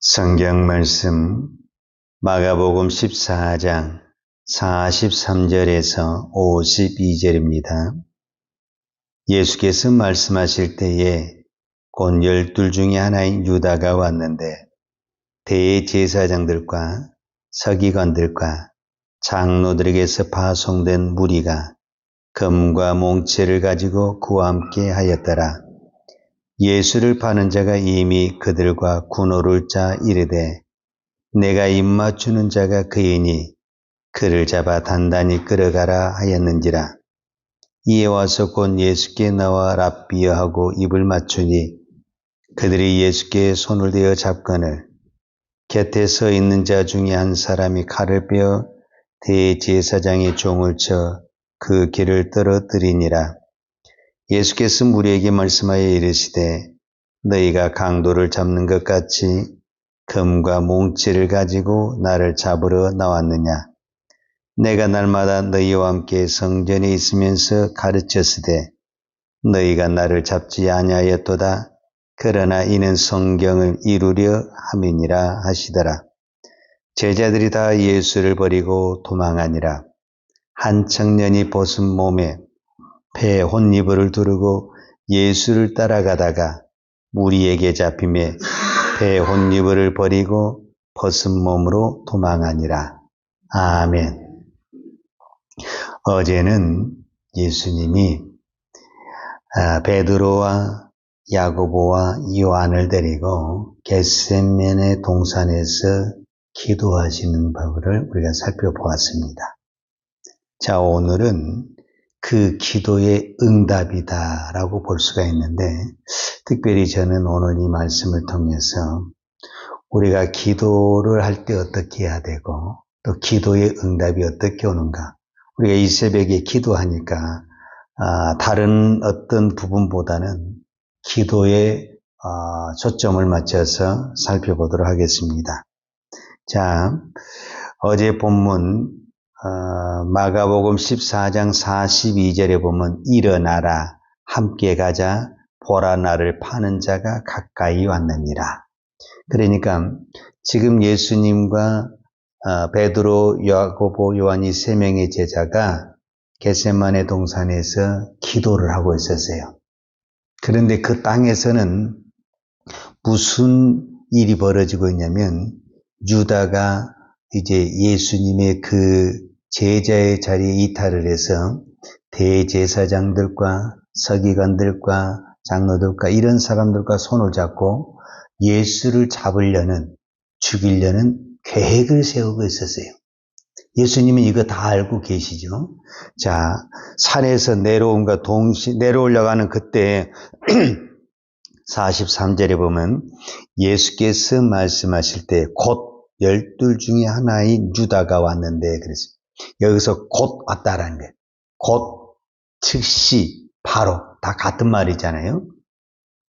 성경 말씀 마가복음 14장 43절에서 52절입니다. 예수께서 말씀하실 때에 곧 12 중에 하나인 유다가 왔는데 대제사장들과 서기관들과 장로들에게서 파송된 무리가 금과 몽채를 가지고 그와 함께 하였더라. 예수를 파는 자가 이미 그들과 군호를 짜 이르되 내가 입맞추는 자가 그이니 그를 잡아 단단히 끌어가라 하였는지라. 이에 와서 곧 예수께 나와 랍비여 하고 입을 맞추니 그들이 예수께 손을 대어 잡거늘 곁에 서 있는 자 중에 한 사람이 칼을 빼어 대제사장의 종을 쳐 그 길을 떨어뜨리니라. 예수께서 무리에게 말씀하여 이르시되 너희가 강도를 잡는 것 같이 금과 몽치를 가지고 나를 잡으러 나왔느냐. 내가 날마다 너희와 함께 성전에 있으면서 가르쳤으되 너희가 나를 잡지 아니하였도다. 그러나 이는 성경을 이루려 함이니라 하시더라. 제자들이 다 예수를 버리고 도망하니라. 한 청년이 벗은 몸에 배 혼니불을 두르고 예수를 따라가다가 무리에게 잡힘에 배 혼니불을 버리고 벗은 몸으로 도망하니라. 아멘. 어제는 예수님이 베드로와 야고보와 요한을 데리고 겟세마네 동산에서 기도하시는 법을 우리가 살펴보았습니다. 자, 오늘은 그 기도의 응답이다라고 볼 수가 있는데, 특별히 저는 오늘 이 말씀을 통해서 우리가 기도를 할 때 어떻게 해야 되고 또 기도의 응답이 어떻게 오는가. 우리가 이 새벽에 기도하니까 다른 어떤 부분보다는 기도에 초점을 맞춰서 살펴보도록 하겠습니다. 자, 어제 본문 마가복음 14장 42절에 보면 일어나라 함께 가자 보라 나를 파는 자가 가까이 왔느니라. 그러니까 지금 예수님과 베드로, 야고보, 요한이 세 명의 제자가 겟세마네 동산에서 기도를 하고 있었어요. 그런데 그 땅에서는 무슨 일이 벌어지고 있냐면 유다가 이제 예수님의 그 제자의 자리에 이탈을 해서 대제사장들과 서기관들과 장로들과 이런 사람들과 손을 잡고 예수를 잡으려는, 죽이려는 계획을 세우고 있었어요. 예수님은 이거 다 알고 계시죠. 자, 산에서 내려온과 동시에 내려오려고 하는 그때 43절에 보면 예수께서 말씀하실 때 곧 12 중에 하나인 유다가 왔는데 그랬어요. 여기서 곧 왔다라는 거예요. 곧, 즉시, 바로 다 같은 말이잖아요.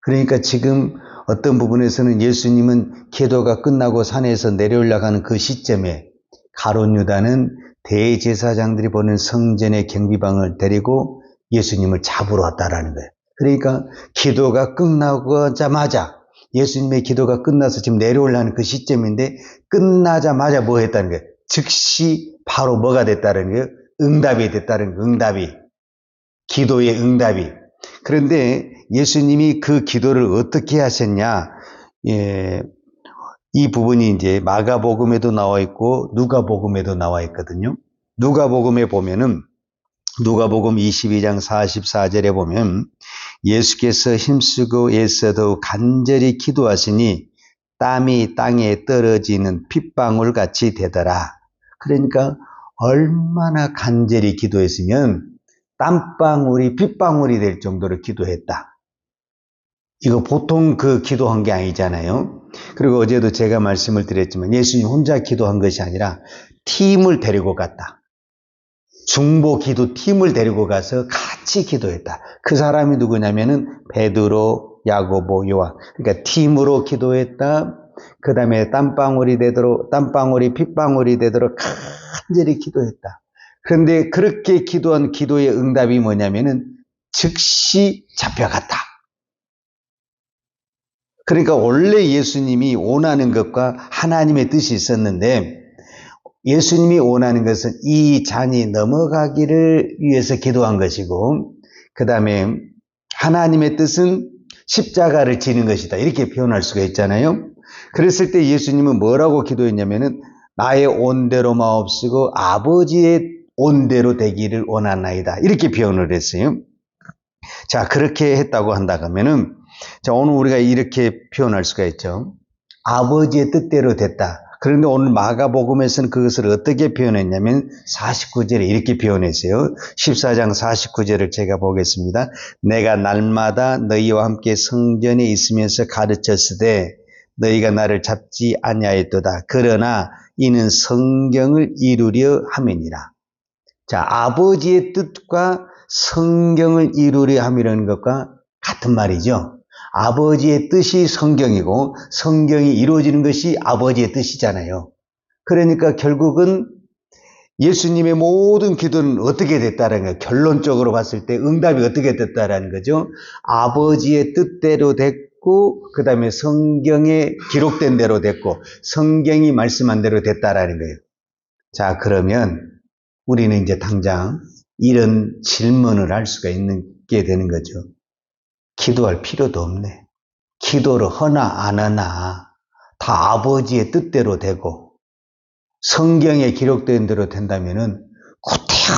그러니까 지금 어떤 부분에서는 예수님은 기도가 끝나고 산에서 내려오려고 하는 그 시점에 가룟 유다는 대제사장들이 보는 성전의 경비방을 데리고 예수님을 잡으러 왔다라는 거예요. 그러니까 기도가 끝나자마자 예수님의 기도가 끝나서 지금 내려오려는 그 시점인데 끝나자마자 뭐 했다는 거예요? 즉시 바로 뭐가 됐다는 거예요? 응답이 됐다는 거예요. 응답이. 기도의 응답이. 그런데 예수님이 그 기도를 어떻게 하셨냐? 이 부분이 이제 마가복음에도 나와 있고 누가복음에도 나와 있거든요. 누가복음에 보면은 누가복음 22장 44절에 보면 예수께서 힘쓰고 애써도 간절히 기도하시니 땀이 땅에 떨어지는 핏방울 같이 되더라. 그러니까 얼마나 간절히 기도했으면 땀방울이 핏방울이 될 정도로 기도했다. 이거 보통 그 기도한 게 아니잖아요. 그리고 어제도 제가 말씀을 드렸지만 예수님 혼자 기도한 것이 아니라 팀을 데리고 갔다. 중보 기도 팀을 데리고 가서 같이 기도했다. 그 사람이 누구냐면은 베드로, 야고보, 요한. 그러니까 팀으로 기도했다. 그 다음에 땀방울이 핏방울이 되도록 간절히 기도했다. 그런데 그렇게 기도한 기도의 응답이 뭐냐면은 즉시 잡혀갔다. 그러니까 원래 예수님이 원하는 것과 하나님의 뜻이 있었는데 예수님이 원하는 것은 이 잔이 넘어가기를 위해서 기도한 것이고 그 다음에 하나님의 뜻은 십자가를 지는 것이다. 이렇게 표현할 수가 있잖아요. 그랬을 때 예수님은 뭐라고 기도했냐면은 나의 온대로 마옵시고 아버지의 온대로 되기를 원하나이다. 이렇게 표현을 했어요. 자, 그렇게 했다고 한다 하면은 자, 오늘 우리가 이렇게 표현할 수가 있죠. 아버지의 뜻대로 됐다. 그런데 오늘 마가복음에서는 그것을 어떻게 표현했냐면 49절에 이렇게 표현했어요. 14장 49절을 제가 보겠습니다. 내가 날마다 너희와 함께 성전에 있으면서 가르쳤으되 너희가 나를 잡지 아니하였도다. 그러나 이는 성경을 이루려 함이니라. 자, 아버지의 뜻과 성경을 이루려 함이라는 것과 같은 말이죠. 아버지의 뜻이 성경이고 성경이 이루어지는 것이 아버지의 뜻이잖아요. 그러니까 결국은 예수님의 모든 기도는 어떻게 됐다는 거예요. 결론적으로 봤을 때 응답이 어떻게 됐다는 거죠. 아버지의 뜻대로 됐고 그 다음에 성경에 기록된 대로 됐고 성경이 말씀한 대로 됐다라는 거예요. 자, 그러면 우리는 이제 당장 이런 질문을 할 수가 있게 되는 거죠. 기도할 필요도 없네. 기도를 하나 안 하나 다 아버지의 뜻대로 되고 성경에 기록된 대로 된다면은 구태여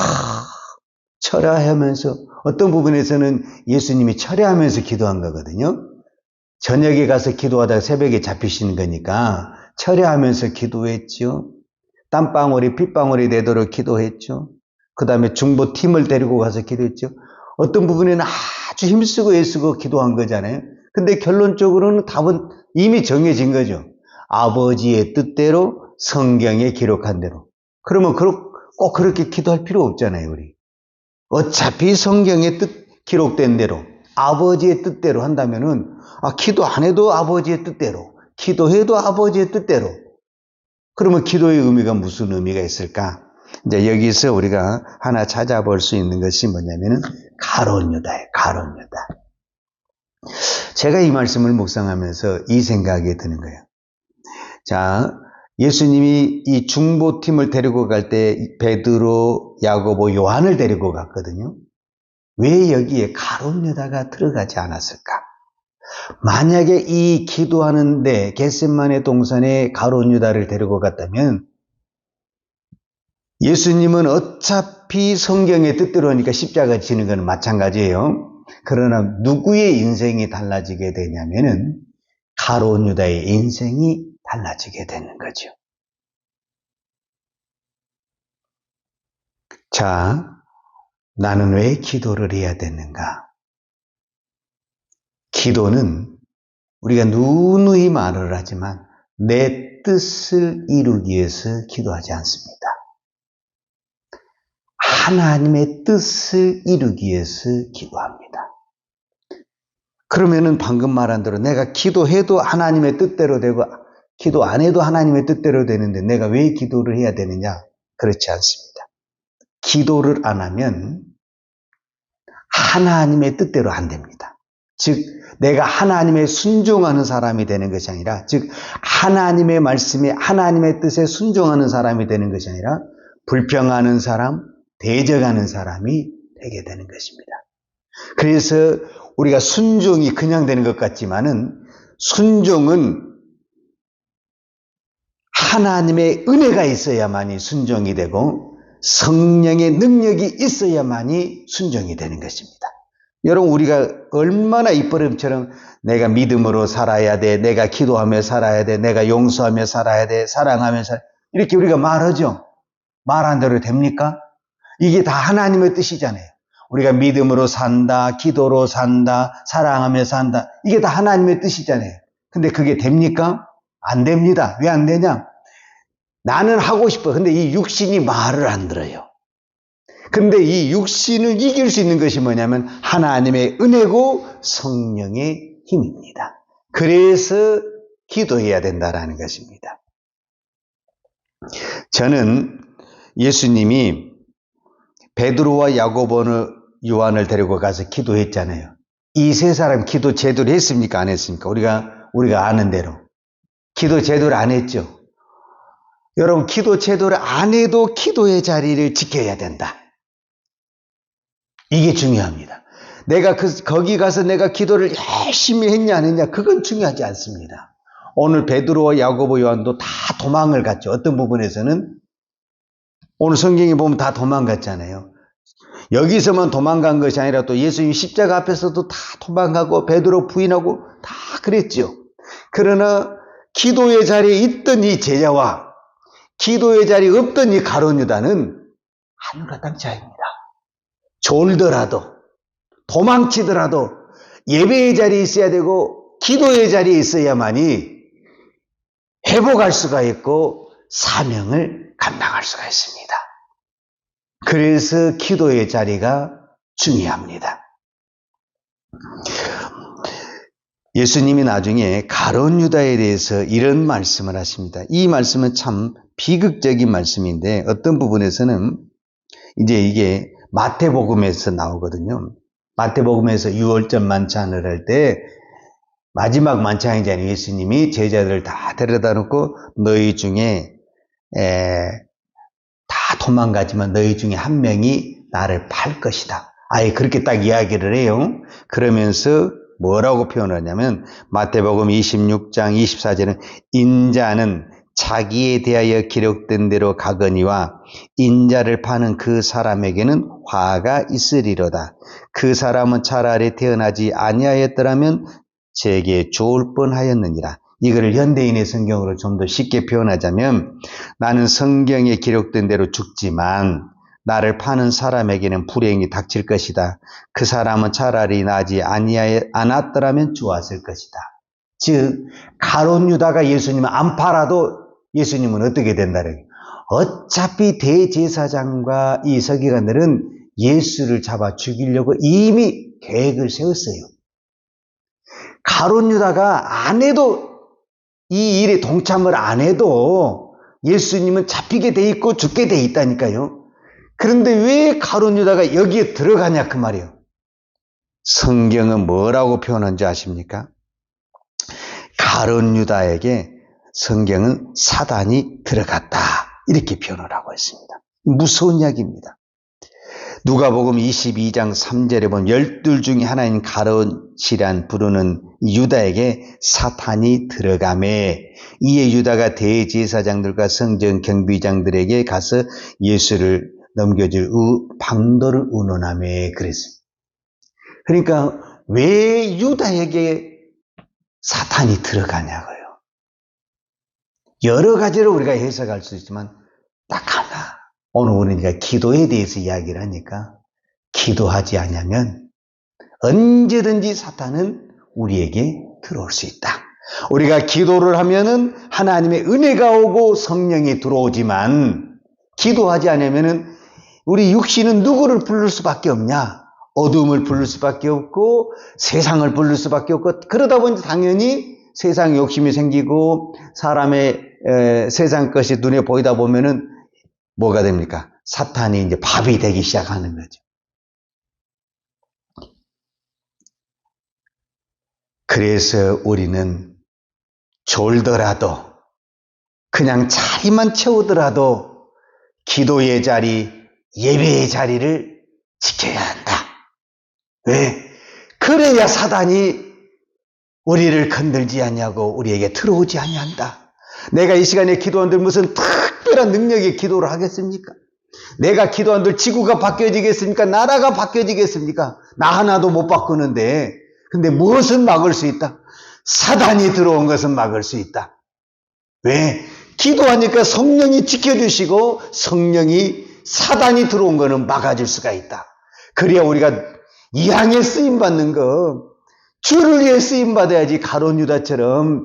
철야하면서 어떤 부분에서는 예수님이 철야하면서 기도한 거거든요. 저녁에 가서 기도하다가 새벽에 잡히시는 거니까 철야하면서 기도했죠. 땀방울이 핏방울이 되도록 기도했죠. 그 다음에 중보팀을 데리고 가서 기도했죠. 어떤 부분에는 아주 힘쓰고 애쓰고 기도한 거잖아요. 근데 결론적으로는 답은 이미 정해진 거죠. 아버지의 뜻대로 성경에 기록한 대로. 그러면 꼭 그렇게 기도할 필요 없잖아요, 우리. 어차피 성경에 기록된 대로 아버지의 뜻대로 한다면은 기도 안 해도 아버지의 뜻대로, 기도해도 아버지의 뜻대로. 그러면 기도의 의미가 무슨 의미가 있을까? 이제 여기서 우리가 하나 찾아볼 수 있는 것이 뭐냐면은 가룟 유다예요. 가룟 유다. 제가 이 말씀을 묵상하면서 이 생각이 드는 거예요. 자, 예수님이 이 중보팀을 데리고 갈 때 베드로, 야고보, 요한을 데리고 갔거든요. 왜 여기에 가룟 유다가 들어가지 않았을까? 만약에 이 기도하는데 겟세마네 동산에 가룟 유다를 데리고 갔다면 예수님은 어차피 성경의 뜻대로 하니까 십자가 지는 것은 마찬가지예요. 그러나 누구의 인생이 달라지게 되냐면은 가룟 유다의 인생이 달라지게 되는 거죠. 자, 나는 왜 기도를 해야 되는가? 기도는 우리가 누누이 말을 하지만 내 뜻을 이루기 위해서 기도하지 않습니다. 하나님의 뜻을 이루기 위해서 기도합니다. 그러면은 방금 말한 대로 내가 기도해도 하나님의 뜻대로 되고 기도 안 해도 하나님의 뜻대로 되는데 내가 왜 기도를 해야 되느냐? 그렇지 않습니다. 기도를 안 하면 하나님의 뜻대로 안 됩니다. 즉 내가 하나님의 순종하는 사람이 되는 것이 아니라 즉 하나님의 말씀에 하나님의 뜻에 순종하는 사람이 되는 것이 아니라 불평하는 사람, 대적하는 사람이 되게 되는 것입니다. 그래서 우리가 순종이 그냥 되는 것 같지만은 순종은 하나님의 은혜가 있어야만이 순종이 되고 성령의 능력이 있어야만이 순종이 되는 것입니다. 여러분 우리가 얼마나 입버릇처럼 내가 믿음으로 살아야 돼, 내가 기도하며 살아야 돼, 내가 용서하며 살아야 돼, 사랑하며 살아야 돼 이렇게 우리가 말하죠. 말한 대로 됩니까? 이게 다 하나님의 뜻이잖아요. 우리가 믿음으로 산다, 기도로 산다, 사랑하며 산다. 이게 다 하나님의 뜻이잖아요. 근데 그게 됩니까? 안 됩니다. 왜 안 되냐? 나는 하고 싶어. 근데 이 육신이 말을 안 들어요. 근데 이 육신을 이길 수 있는 것이 뭐냐면 하나님의 은혜고 성령의 힘입니다. 그래서 기도해야 된다라는 것입니다. 저는 예수님이 베드로와 야고보는 요한을 데리고 가서 기도했잖아요. 이 세 사람 기도 제대로 했습니까? 안 했습니까? 우리가 우리가 아는 대로. 기도 제도를 안 했죠. 여러분, 기도 제도를 안 해도 기도의 자리를 지켜야 된다. 이게 중요합니다. 내가 거기 가서 내가 기도를 열심히 했냐 안 했냐, 그건 중요하지 않습니다. 오늘 베드로와 야고보 요한도 다 도망을 갔죠. 어떤 부분에서는 오늘 성경에 보면 다 도망갔잖아요. 여기서만 도망간 것이 아니라 또 예수님 십자가 앞에서도 다 도망가고 베드로 부인하고 다 그랬죠. 그러나 기도의 자리에 있던 이 제자와 기도의 자리에 없던 이 가룟 유다는 하늘과 땅 차이입니다. 졸더라도 도망치더라도 예배의 자리에 있어야 되고 기도의 자리에 있어야만이 회복할 수가 있고 사명을 감당할 수가 있습니다. 그래서 기도의 자리가 중요합니다. 예수님이 나중에 가룟 유다에 대해서 이런 말씀을 하십니다. 이 말씀은 참 비극적인 말씀인데 어떤 부분에서는 이제 이게 마태복음에서 나오거든요. 마태복음에서 유월절 만찬을 할 때 마지막 만찬이잖아요. 예수님이 제자들을 다 데려다 놓고 너희 중에 다 도망가지만 너희 중에 한 명이 나를 팔 것이다. 아예 그렇게 딱 이야기를 해요. 그러면서 뭐라고 표현하냐면 마태복음 26장 24절은 인자는 자기에 대하여 기록된 대로 가거니와 인자를 파는 그 사람에게는 화가 있으리로다. 그 사람은 차라리 태어나지 아니하였더라면 제게 좋을 뻔하였느니라. 이거를 현대인의 성경으로 좀 더 쉽게 표현하자면 나는 성경에 기록된 대로 죽지만 나를 파는 사람에게는 불행이 닥칠 것이다. 그 사람은 차라리 나지 않았더라면 좋았을 것이다. 즉 가룟 유다가 예수님을 안 팔아도 예수님은 어떻게 된다는 어차피 대제사장과 이 서기관들은 예수를 잡아 죽이려고 이미 계획을 세웠어요. 가룟 유다가 안 해도 이 일에 동참을 안 해도 예수님은 잡히게 돼 있고 죽게 돼 있다니까요. 그런데 왜 가룟 유다가 여기에 들어가냐 그 말이에요. 성경은 뭐라고 표현한지 아십니까? 가룟 유다에게 성경은 사단이 들어갔다 이렇게 표현을 하고 있습니다. 무서운 이야기입니다. 누가복음 22장 3절에 보면 12 중에 하나인 가룟이란 부르는 유다에게 사탄이 들어가매 이에 유다가 대제사장들과 성전 경비장들에게 가서 예수를 넘겨줄 방도를 운운하매 그랬어요. 그러니까 왜 유다에게 사탄이 들어가냐고요. 여러 가지로 우리가 해석할 수 있지만 딱 하나. 오늘 우리가 기도에 대해서 이야기를 하니까 기도하지 않으면 언제든지 사탄은 우리에게 들어올 수 있다. 우리가 기도를 하면은 하나님의 은혜가 오고 성령이 들어오지만 기도하지 않으면은 우리 육신은 누구를 부를 수밖에 없냐? 어둠을 부를 수밖에 없고 세상을 부를 수밖에 없고 그러다 보니 당연히 세상 욕심이 생기고 사람의 세상 것이 눈에 보이다 보면은 뭐가 됩니까? 사탄이 이제 밥이 되기 시작하는 거죠. 그래서 우리는 졸더라도 그냥 자리만 채우더라도 기도의 자리, 예배의 자리를 지켜야 한다. 왜? 그래야 사단이 우리를 건들지 않냐고 우리에게 들어오지 아니한다. 내가 이 시간에 기도한들 무슨 특별한 능력의 기도를 하겠습니까? 내가 기도한들 지구가 바뀌어지겠습니까? 나라가 바뀌어지겠습니까? 나 하나도 못 바꾸는데 근데 무엇은 막을 수 있다? 사단이 들어온 것은 막을 수 있다. 왜? 기도하니까 성령이 지켜주시고 성령이 사단이 들어온 것은 막아줄 수가 있다. 그래야 우리가 이 향에 쓰임받는 거 주를 위해 쓰임받아야지 가룟 유다처럼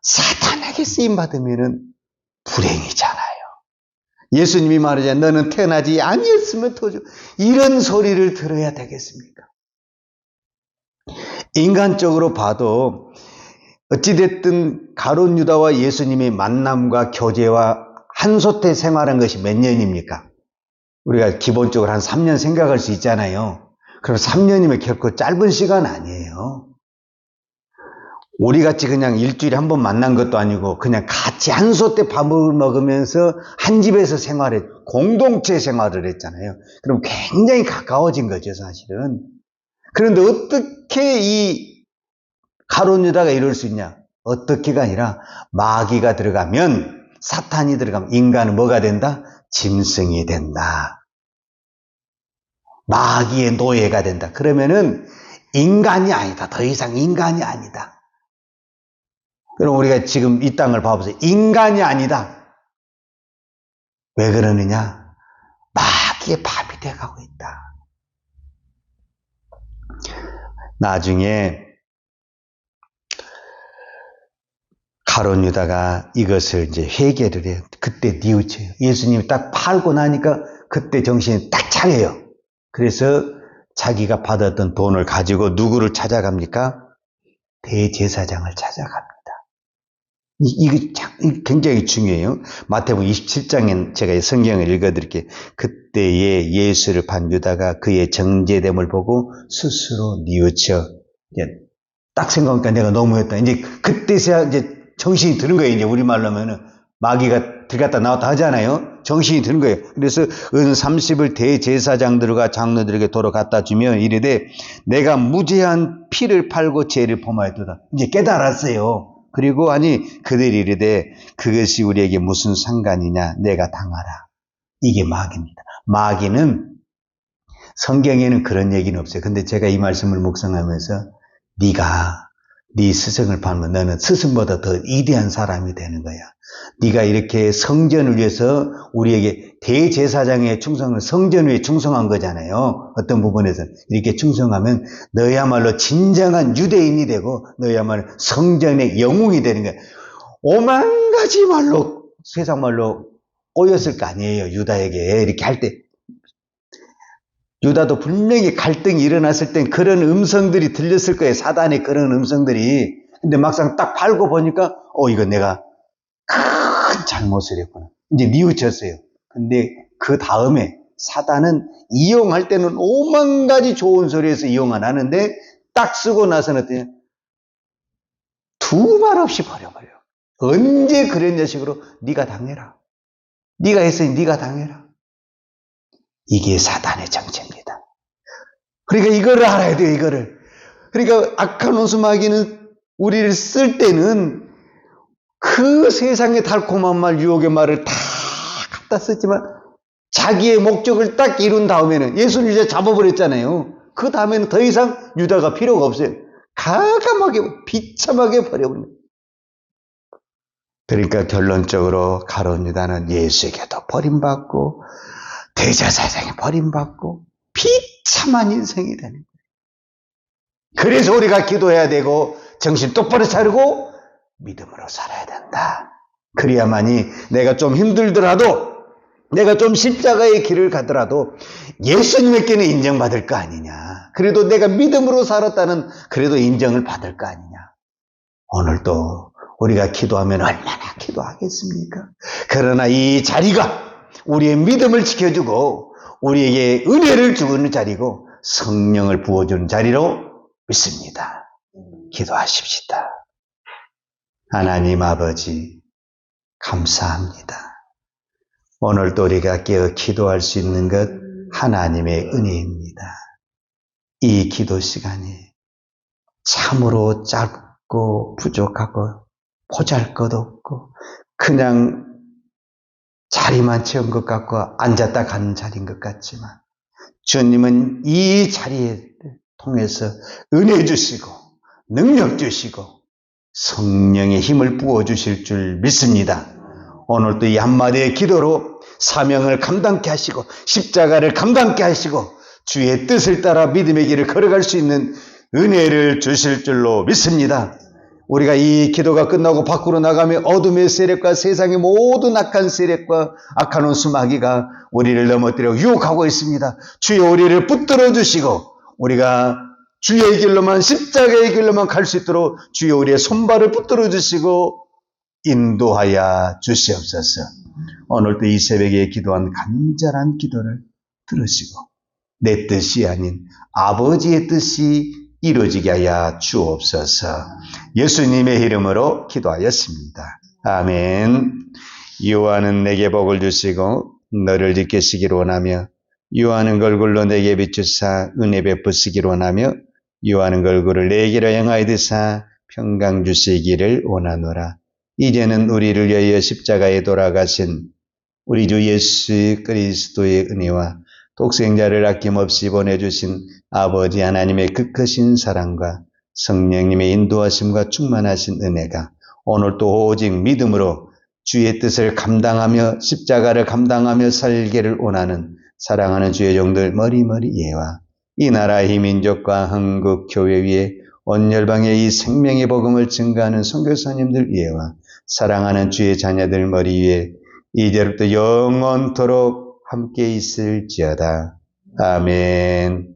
사탄에게 쓰임받으면 불행이잖아요. 예수님이 말하자 너는 태어나지 아니었으면 도저 이런 소리를 들어야 되겠습니까? 인간적으로 봐도 어찌됐든 가룟 유다와 예수님의 만남과 교제와 한솥에 생활한 것이 몇 년입니까? 우리가 기본적으로 한 3년 생각할 수 있잖아요. 그럼 3년이면 결코 짧은 시간 아니에요. 우리같이 그냥 일주일에 한 번 만난 것도 아니고 그냥 같이 한솥 때 밥을 먹으면서 한 집에서 공동체 생활을 했잖아요. 그럼 굉장히 가까워진 거죠, 사실은. 그런데 어떻게 이 가룟 유다가 이럴 수 있냐? 어떻게가 아니라 마귀가 들어가면, 사탄이 들어가면 인간은 뭐가 된다? 짐승이 된다. 마귀의 노예가 된다. 그러면은 인간이 아니다. 더 이상 인간이 아니다. 그럼 우리가 지금 이 땅을 봐보세요. 인간이 아니다. 왜 그러느냐? 마귀의 밥이 돼가고 있다. 나중에 가룟 유다가 이것을 이제 회개를 해요. 그때 뉘우쳐요. 예수님이 딱 팔고 나니까 그때 정신이 딱 차려요. 그래서 자기가 받았던 돈을 가지고 누구를 찾아갑니까? 대제사장을 찾아갑니다. 이게 굉장히 중요해요. 마태복음 27장에 제가 성경을 읽어드릴게요. 그때에 예수를 판 유다가 그의 정죄됨을 보고 스스로 뉘우쳐. 딱 생각하니까 내가 너무했다. 이제 그때서야 이제 정신이 드는 거예요. 이제 우리말로 하면은 마귀가 들어갔다 나왔다 하잖아요. 정신이 드는 거예요. 그래서 은 30을 대제사장들과 장로들에게 도로 갖다 주며 이르되 내가 무죄한 피를 팔고 죄를 범하였도다. 이제 깨달았어요. 그리고 그들이 이르되 그것이 우리에게 무슨 상관이냐, 내가 당하라. 이게 마귀입니다. 마귀는 성경에는 그런 얘기는 없어요. 근데 제가 이 말씀을 묵상하면서 네가 네 스승을 팔면 너는 스승보다 더 위대한 사람이 되는 거야. 네가 이렇게 성전을 위해서 우리에게 대제사장의 충성을 성전 위에 충성한 거잖아요. 어떤 부분에서 이렇게 충성하면 너야말로 진정한 유대인이 되고 너야말로 성전의 영웅이 되는 거야. 오만 가지 말로, 세상 말로 꼬였을 거 아니에요. 유다에게 이렇게 할 때. 유다도 분명히 갈등이 일어났을 땐 그런 음성들이 들렸을 거예요. 사단의 그런 음성들이. 근데 막상 딱 팔고 보니까 이거 내가 큰 잘못을 했구나. 이제 뉘우쳤어요. 근데 그 다음에 사단은 이용할 때는 오만 가지 좋은 소리에서 이용을 하는데 딱 쓰고 나서는 어떠냐? 두 말 없이 버려버려. 언제 그런 녀석으로 네가 당해라. 네가 했으니 네가 당해라. 이게 사단의 정체입니다. 그러니까 이거를 알아야 돼요, 이거를. 그러니까 악한 오수마귀는 우리를 쓸 때는 그 세상의 달콤한 말, 유혹의 말을 다 갖다 썼지만 자기의 목적을 딱 이룬 다음에는 예수를 이제 잡아버렸잖아요. 그 다음에는 더 이상 유다가 필요가 없어요. 가감하게, 비참하게 버려버립니다. 그러니까 결론적으로 가룟 유다는 예수에게도 버림받고 대제사장에 버림받고 비참한 인생이 되는 거예요. 그래서 우리가 기도해야 되고 정신 똑바로 차리고 믿음으로 살아야 된다. 그래야만이 내가 좀 힘들더라도 내가 좀 십자가의 길을 가더라도 예수님에게는 인정받을 거 아니냐. 그래도 내가 믿음으로 살았다는 그래도 인정을 받을 거 아니냐. 오늘도 우리가 기도하면 얼마나 기도하겠습니까? 그러나 이 자리가 우리의 믿음을 지켜주고 우리에게 은혜를 주는 자리고 성령을 부어주는 자리로 믿습니다. 기도하십시다. 하나님 아버지 감사합니다. 오늘도 우리가 깨어 기도할 수 있는 것 하나님의 은혜입니다. 이 기도 시간이 참으로 짧고 부족하고 보잘것없고 그냥 자리만 채운 것 같고 앉았다 가는 자리인 것 같지만 주님은 이 자리에 통해서 은혜 주시고 능력 주시고 성령의 힘을 부어주실 줄 믿습니다. 오늘도 이 한마디의 기도로 사명을 감당케 하시고 십자가를 감당케 하시고 주의 뜻을 따라 믿음의 길을 걸어갈 수 있는 은혜를 주실 줄로 믿습니다. 우리가 이 기도가 끝나고 밖으로 나가면 어둠의 세력과 세상의 모든 악한 세력과 악한 온수마귀가 우리를 넘어뜨려 유혹하고 있습니다. 주여 우리를 붙들어 주시고 우리가 주의 길로만 십자가의 길로만 갈 수 있도록 주여 우리의 손발을 붙들어 주시고 인도하여 주시옵소서. 오늘도 이 새벽에 기도한 간절한 기도를 들으시고 내 뜻이 아닌 아버지의 뜻이 이루어지게 하여 주옵소서. 예수님의 이름으로 기도하였습니다. 아멘. 요한은 내게 복을 주시고 너를 지키시기를 원하며 요한은 걸굴로 내게 비추사 은혜 베푸시기를 원하며 요한은 걸굴을 내게로 향하여 드사 평강 주시기를 원하노라. 이제는 우리를 위하여 십자가에 돌아가신 우리 주 예수 그리스도의 은혜와 독생자를 아낌없이 보내주신 아버지 하나님의 그 크신 사랑과 성령님의 인도하심과 충만하신 은혜가 오늘도 오직 믿음으로 주의 뜻을 감당하며 십자가를 감당하며 살기를 원하는 사랑하는 주의 종들 머리머리 예와 이 나라 이 민족과 한국 교회 위에 온 열방에 이 생명의 복음을 증거하는 선교사님들 위에와 사랑하는 주의 자녀들 머리 위에 이제부터 영원토록 함께 있을지어다. 아멘.